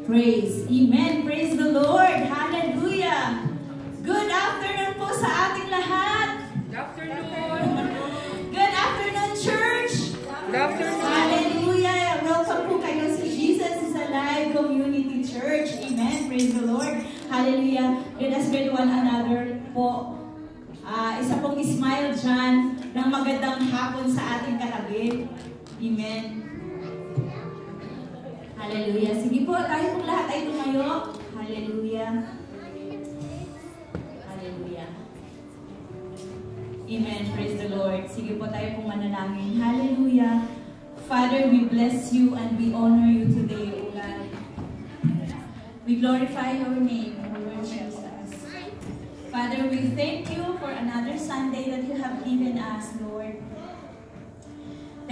Praise. Amen. Praise the Lord. Hallelujah. Good afternoon po sa ating lahat. Good afternoon. Good afternoon, church. Good afternoon. Hallelujah. Welcome po kayo sa Jesus is Alive Community Church. Amen. Praise the Lord. Hallelujah. Let us greet one another po. Isa pong smile dyan ng magandang hapon sa ating katabi. Amen. Hallelujah. Sige po, tayo pong lahat ay tumayo. Hallelujah. Hallelujah. Amen. Praise the Lord. Sige po, tayo pong manalangin. Hallelujah. Father, we bless you and we honor you today, O God. We glorify your name, O Lord Jesus. Father, we thank you for another Sunday that you have given us, Lord.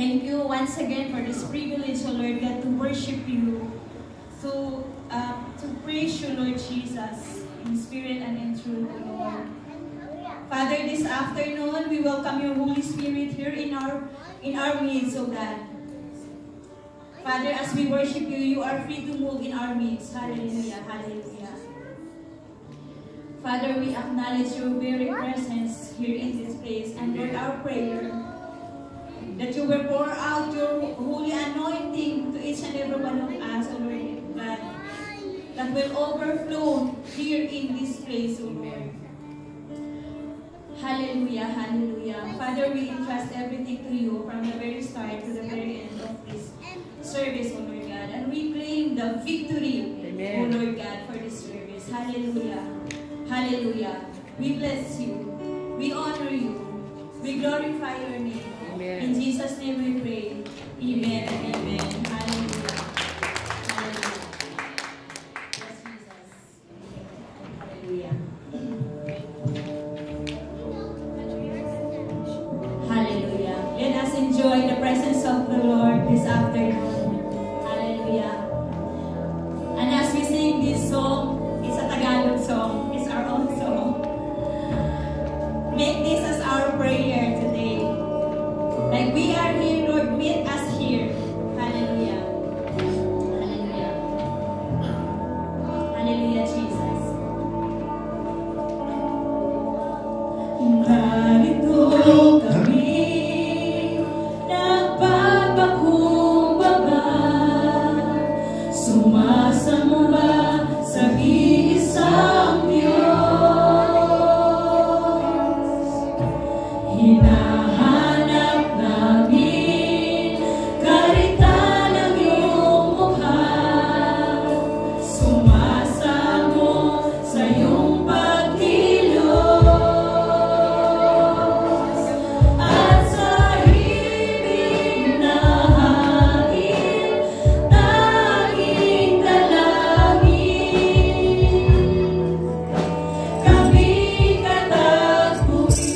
Thank you once again for this privilege, O Lord God, to worship you, to praise you, Lord Jesus, in spirit and in truth, O Lord. Father, this afternoon, we welcome your Holy Spirit here in our midst, O God. Father, as we worship you, you are free to move in our midst. Hallelujah, hallelujah. Father, we acknowledge your very presence here in this place, and Lord, our prayer, that you will pour out your holy anointing to each and every one of us, O Lord God, that will overflow here in this place, O Lord. Hallelujah, hallelujah. Father, we entrust everything to you from the very start to the very end of this service, O Lord God. And we claim the victory, Amen. O Lord God, for this service. Hallelujah, hallelujah. We bless you. We honor you. We glorify your name. Amen. In Jesus' name we pray. Amen and amen. Hallelujah. Hallelujah. Yes, Jesus. Hallelujah. Hallelujah. Let us enjoy the presence of the Lord this afternoon. Hallelujah. And as we sing this song, it's a Tagalog song. It's our own song. Make this as our prayer today. Like we are here, Lord, meet us here. Hallelujah. Hallelujah. Hallelujah, Jesus. Narito kami, nagpapakumbaba, sumasamba sa iisang Diyos. Hinahanap namin karita ng iyong mukha, sumasamo sa iyong pagkilos. At sa himig na hangin, tanging dalangin, kami katagpuin.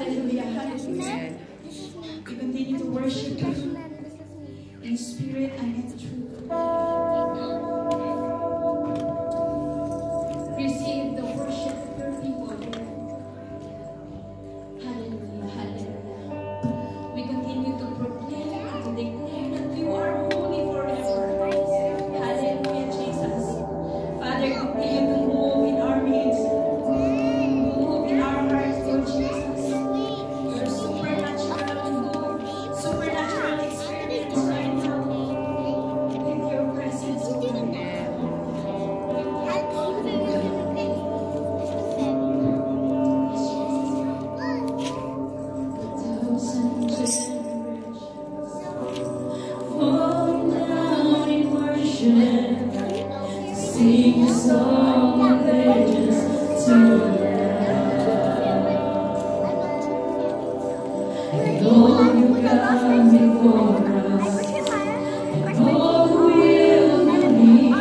Hallelujah. Hallelujah. We continue to worship you in spirit and in truth. Receive the worship of your people. Hallelujah. Hallelujah. We continue to proclaim and to declare that you are holy forever. Hallelujah, Jesus. Father, continue to move in our midst. Move in our hearts, Lord Jesus. Your supernatural experience right now with your presence, Lord. Sing a song of ages to the and all you got before us, and all the will you need,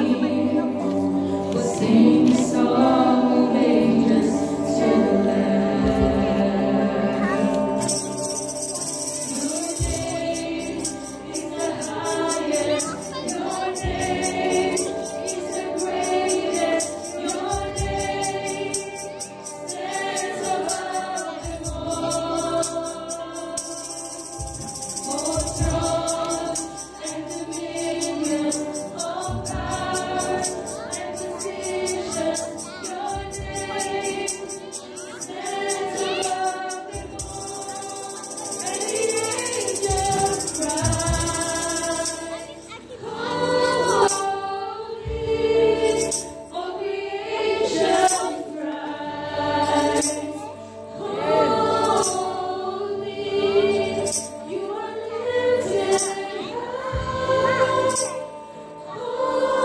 will sing a song of ages to the Lamb. Your name is the highest, your name is the greatest, your name stands above them all. Oh, throne and dominion, all power and position, your name stands above them all. And the angels cry, holy, all creation cries, holy, you are lifted high, holy,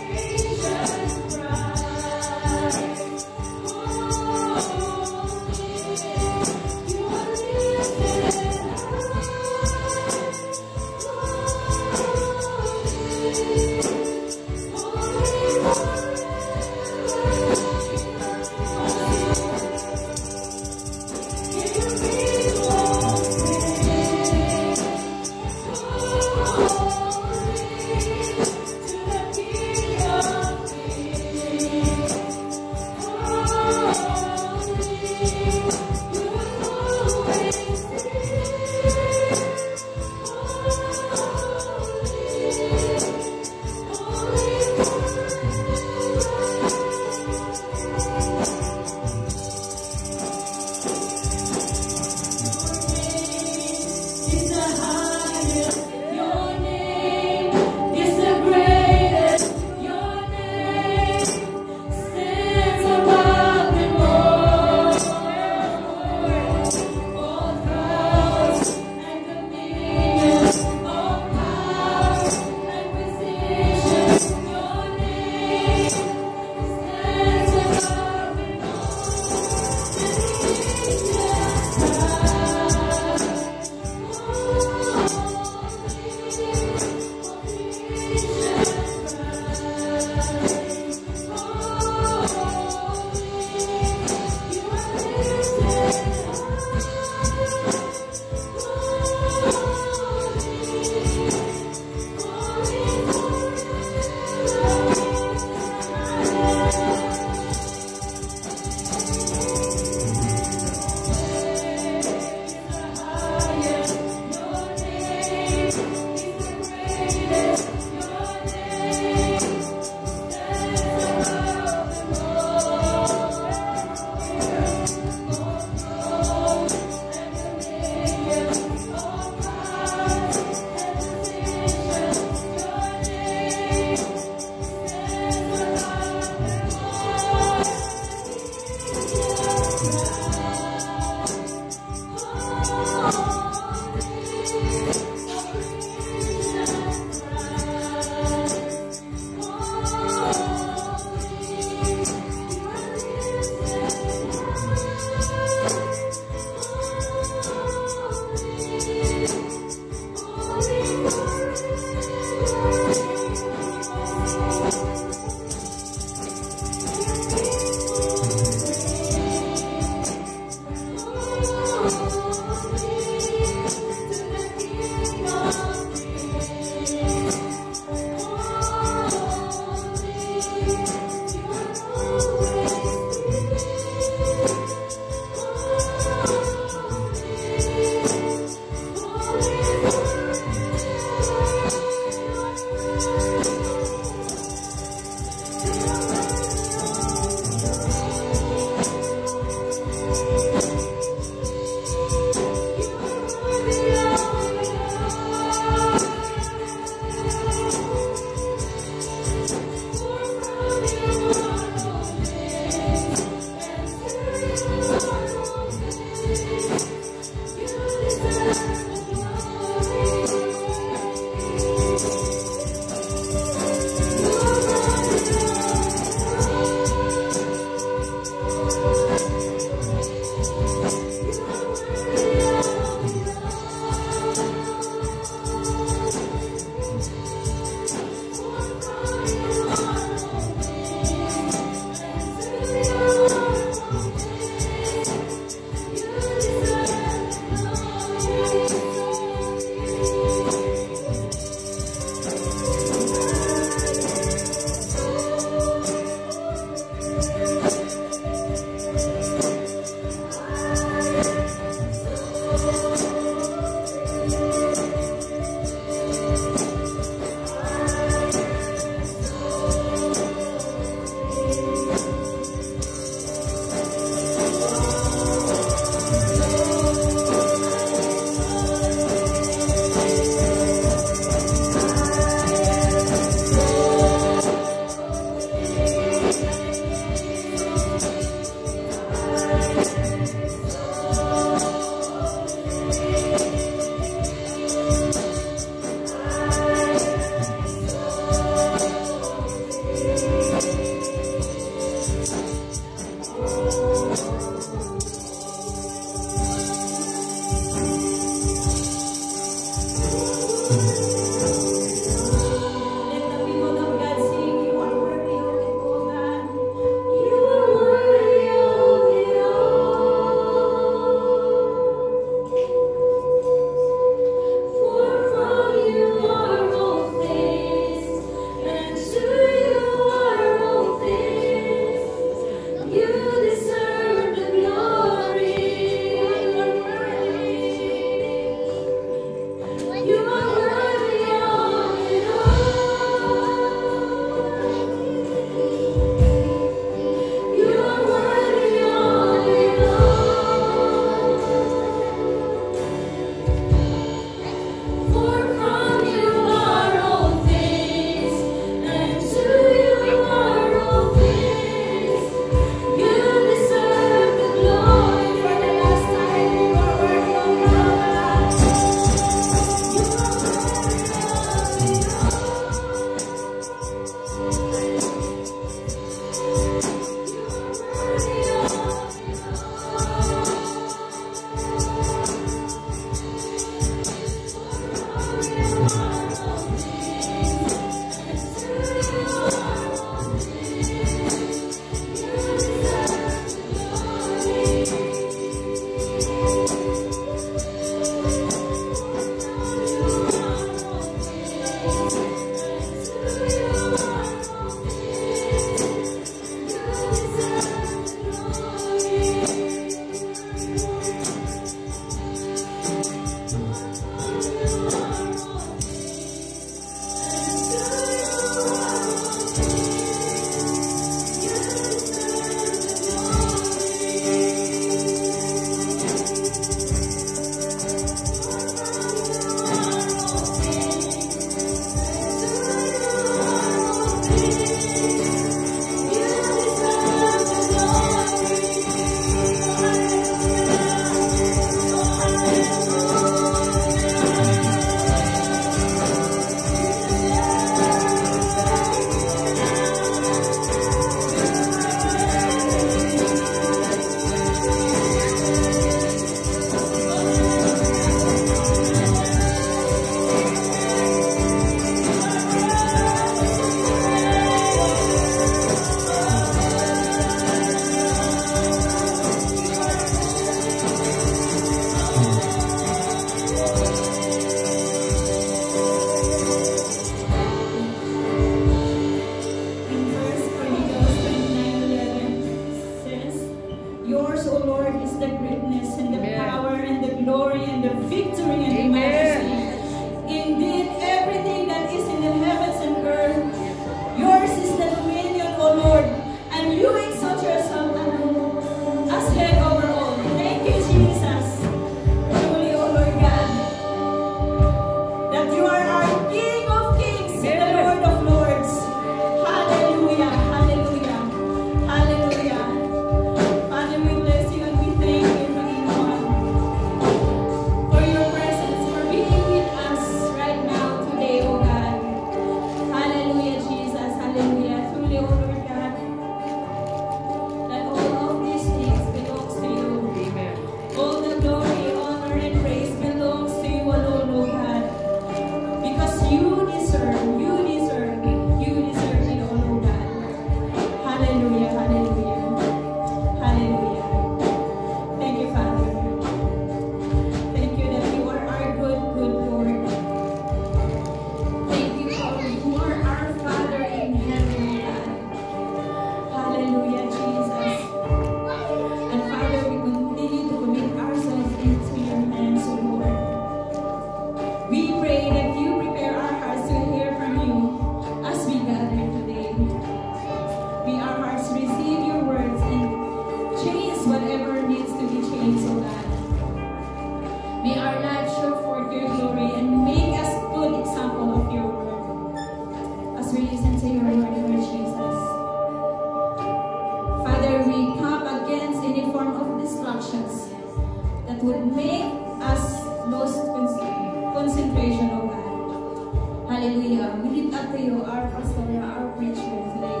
Hallelujah. We lift up to you our pastor, our preacher today.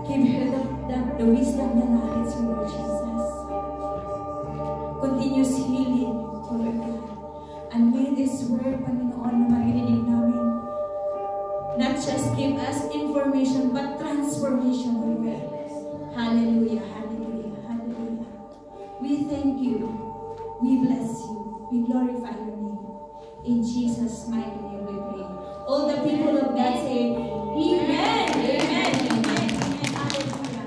Give her the wisdom, the knowledge, Lord Jesus. Continuous healing, Lord God. And may this word, Panginoon, na marinig namin, not just give us information, but transformation, Lord God. Hallelujah, hallelujah, hallelujah. We thank you. We bless you. We glorify your name. In Jesus' mighty name we pray. All the people of God say, Amen! Amen! Amen! Amen! Hallelujah!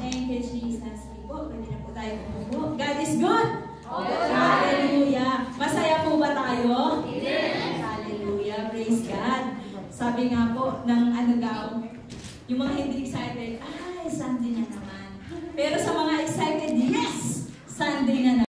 Thank you, Jesus. Pwede na po tayo kumupo. God is good! Hallelujah! Masaya po ba tayo? Amen! Hallelujah! Praise God! Sabi nga po ng ano daw, yung mga hindi excited, ay, Sunday na naman. Pero sa mga excited, yes! Sunday na naman.